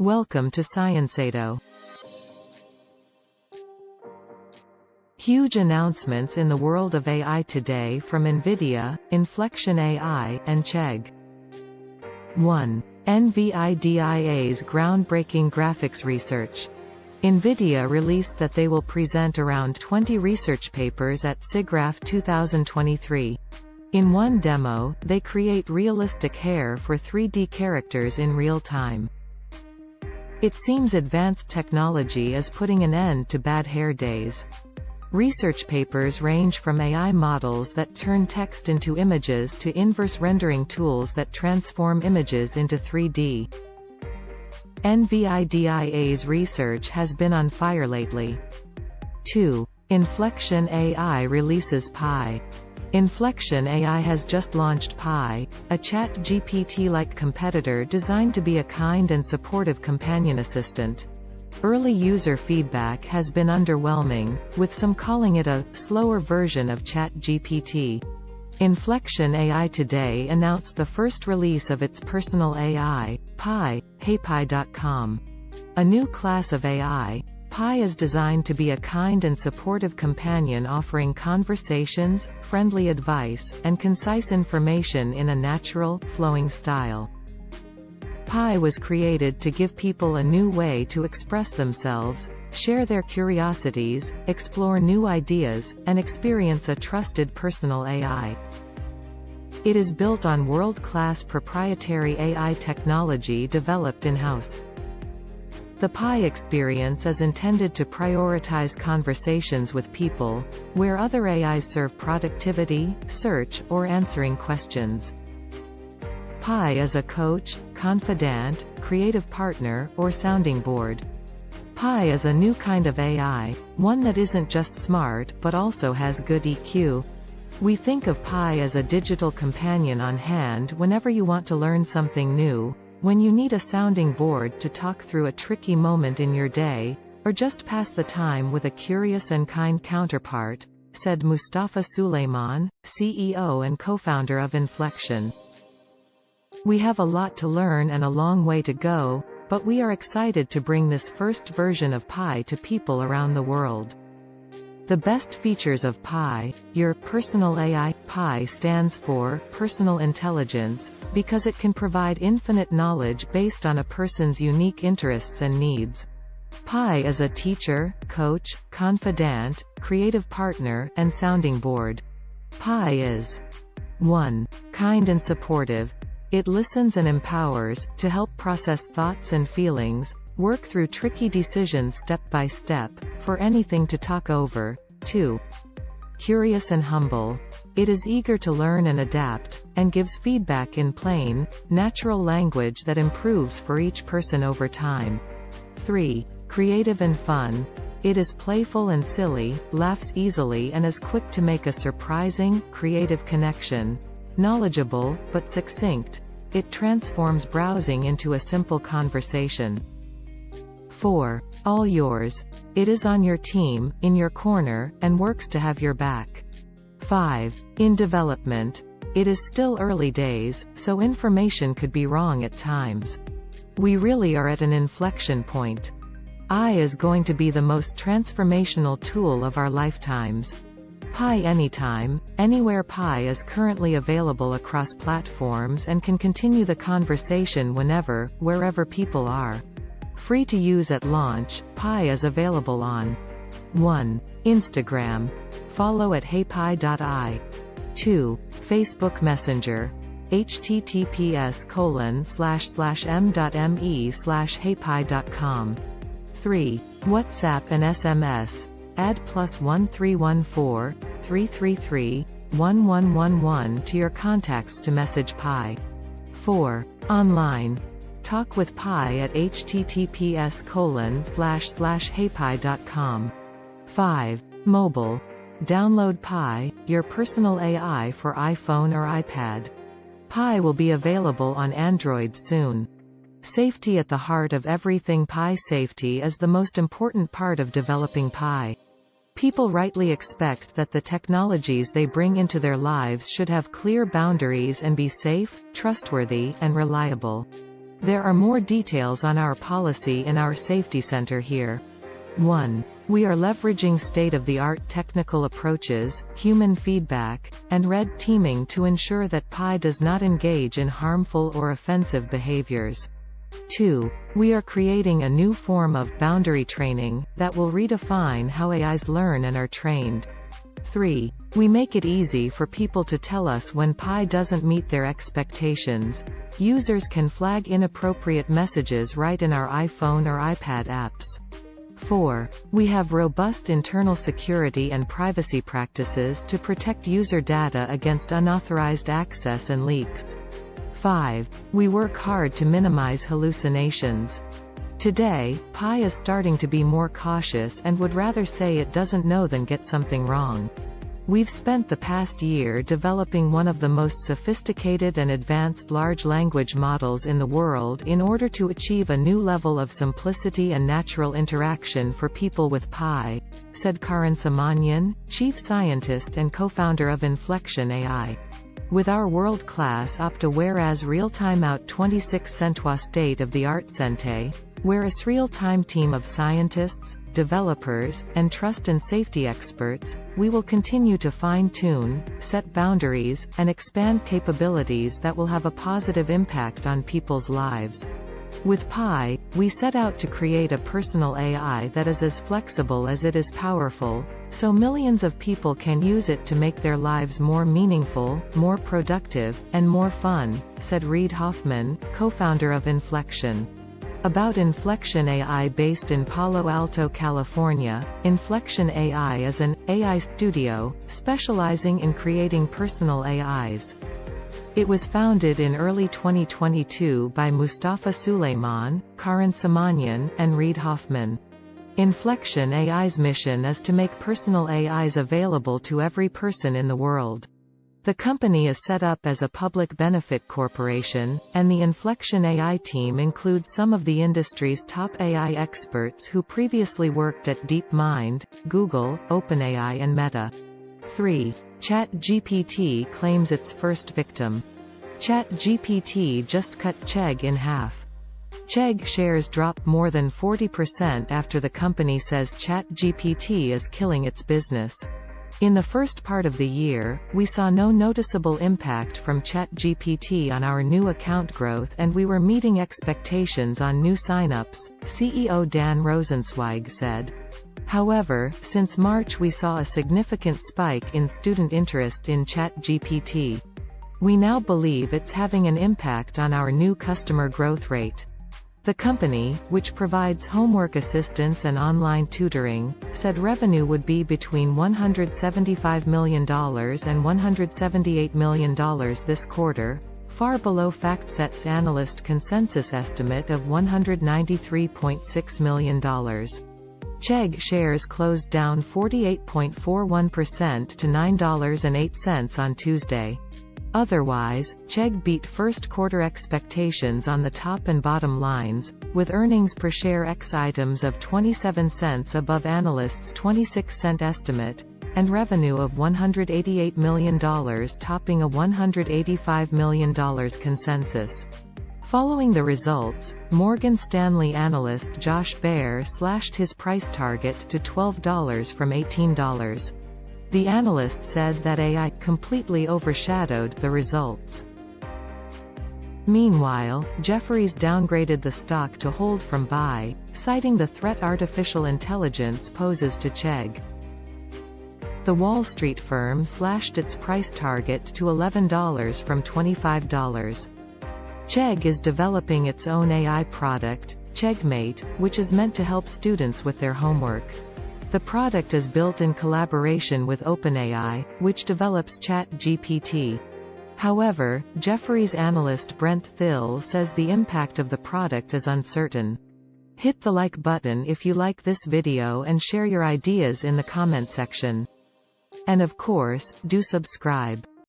Welcome to ScienceAdo. Huge announcements in the world of AI today from NVIDIA, Inflection AI, and Chegg. 1. NVIDIA's groundbreaking graphics research. NVIDIA released that they will present around 20 research papers at SIGGRAPH 2023. In one demo, they create realistic hair for 3D characters in real time. It seems advanced technology is putting an end to bad hair days. Research papers range from AI models that turn text into images to inverse rendering tools that transform images into 3D. NVIDIA's research has been on fire lately. 2. Inflection AI releases Pi. Inflection AI has just launched Pi, a ChatGPT-like competitor designed to be a kind and supportive companion assistant. Early user feedback has been underwhelming, with some calling it a slower version of ChatGPT. Inflection AI today announced the first release of its personal AI, Pi, heypi.com. A new class of AI, Pi is designed to be a kind and supportive companion offering conversations, friendly advice, and concise information in a natural, flowing style. Pi was created to give people a new way to express themselves, share their curiosities, explore new ideas, and experience a trusted personal AI. It is built on world-class proprietary AI technology developed in-house. The Pi experience is intended to prioritize conversations with people, where other AIs serve productivity, search, or answering questions. Pi is a coach, confidant, creative partner, or sounding board. Pi is a new kind of AI, one that isn't just smart but also has good EQ. We think of Pi as a digital companion on hand whenever you want to learn something new, when you need a sounding board to talk through a tricky moment in your day, or just pass the time with a curious and kind counterpart, said Mustafa Suleyman, CEO and co-founder of Inflection. We have a lot to learn and a long way to go, but we are excited to bring this first version of Pi to people around the world. The best features of Pi, your personal AI. Pi stands for personal intelligence, because it can provide infinite knowledge based on a person's unique interests and needs. Pi is a teacher, coach, confidant, creative partner, and sounding board. Pi is 1. Kind and supportive. It listens and empowers, to help process thoughts and feelings, work through tricky decisions step by step, for anything to talk over. 2. Curious and humble. It is eager to learn and adapt, and gives feedback in plain, natural language that improves for each person over time. 3. Creative and fun. It is playful and silly, laughs easily and is quick to make a surprising, creative connection. Knowledgeable, but succinct. It transforms browsing into a simple conversation. 4. All yours. It is on your team, in your corner, and works to have your back. 5. In development. It is still early days, so information could be wrong at times. We really are at an inflection point. AI is going to be the most transformational tool of our lifetimes. Pi anytime, anywhere. Pi is currently available across platforms and can continue the conversation whenever, wherever people are. Free to use at launch, Pi is available on 1. Instagram. Follow at heypi.ai. 2. Facebook Messenger. https://m.me/heypi.com. 3. WhatsApp and SMS. Add +1 314 333 1111 to your contacts to message Pi. 4. Online. Talk with Pi at https://heypi.com. 5. Mobile. Download Pi, your personal AI for iPhone or iPad. Pi will be available on Android soon. Safety at the heart of everything. Pi safety is the most important part of developing Pi. People rightly expect that the technologies they bring into their lives should have clear boundaries and be safe, trustworthy, and reliable. There are more details on our policy in our Safety Center here. 1. We are leveraging state-of-the-art technical approaches, human feedback, and red teaming to ensure that Pi does not engage in harmful or offensive behaviors. 2. We are creating a new form of boundary training that will redefine how AIs learn and are trained. 3. We make it easy for people to tell us when Pi doesn't meet their expectations. Users can flag inappropriate messages right in our iPhone or iPad apps. 4. We have robust internal security and privacy practices to protect user data against unauthorized access and leaks. 5. We work hard to minimize hallucinations. Today, Pi is starting to be more cautious and would rather say it doesn't know than get something wrong. We've spent the past year developing one of the most sophisticated and advanced large language models in the world in order to achieve a new level of simplicity and natural interaction for people with Pi, said Karan Subramanian, chief scientist and co-founder of Inflection AI. With our world-class Opta-whereas real-time out 26 centwa state-of-the-art Cente, whereas real-time team of scientists, developers, and trust and safety experts, we will continue to fine-tune, set boundaries, and expand capabilities that will have a positive impact on people's lives. With Pi, we set out to create a personal AI that is as flexible as it is powerful, so millions of people can use it to make their lives more meaningful, more productive, and more fun, said Reid Hoffman, co-founder of Inflection. About Inflection AI based in Palo Alto, California, Inflection AI is an AI studio, specializing in creating personal AIs. It was founded in early 2022 by Mustafa Suleyman, Karan Subramanian, and Reid Hoffman. Inflection AI's mission is to make personal AIs available to every person in the world. The company is set up as a public benefit corporation, and the Inflection AI team includes some of the industry's top AI experts who previously worked at DeepMind, Google, OpenAI and Meta. 3. ChatGPT claims its first victim. ChatGPT just cut Chegg in half. Chegg shares dropped more than 40% after the company says ChatGPT is killing its business. In the first part of the year, we saw no noticeable impact from ChatGPT on our new account growth and we were meeting expectations on new signups, CEO Dan Rosenzweig said. However, since March we saw a significant spike in student interest in ChatGPT. We now believe it's having an impact on our new customer growth rate. The company, which provides homework assistance and online tutoring, said revenue would be between $175 million and $178 million this quarter, far below FactSet's analyst consensus estimate of $193.6 million. Chegg shares closed down 48.41% to $9.08 on Tuesday. Otherwise, Chegg beat first-quarter expectations on the top and bottom lines, with earnings per share ex items of 27 cents above analysts' 26-cent estimate, and revenue of $188 million topping a $185 million consensus. Following the results, Morgan Stanley analyst Josh Baer slashed his price target to $12 from $18. The analyst said that AI completely overshadowed the results. Meanwhile, Jefferies downgraded the stock to hold from buy, citing the threat artificial intelligence poses to Chegg. The Wall Street firm slashed its price target to $11 from $25. Chegg is developing its own AI product, CheggMate, which is meant to help students with their homework. The product is built in collaboration with OpenAI, which develops ChatGPT. However, Jefferies analyst Brent Thill says the impact of the product is uncertain. Hit the like button if you like this video and share your ideas in the comment section. And of course, do subscribe.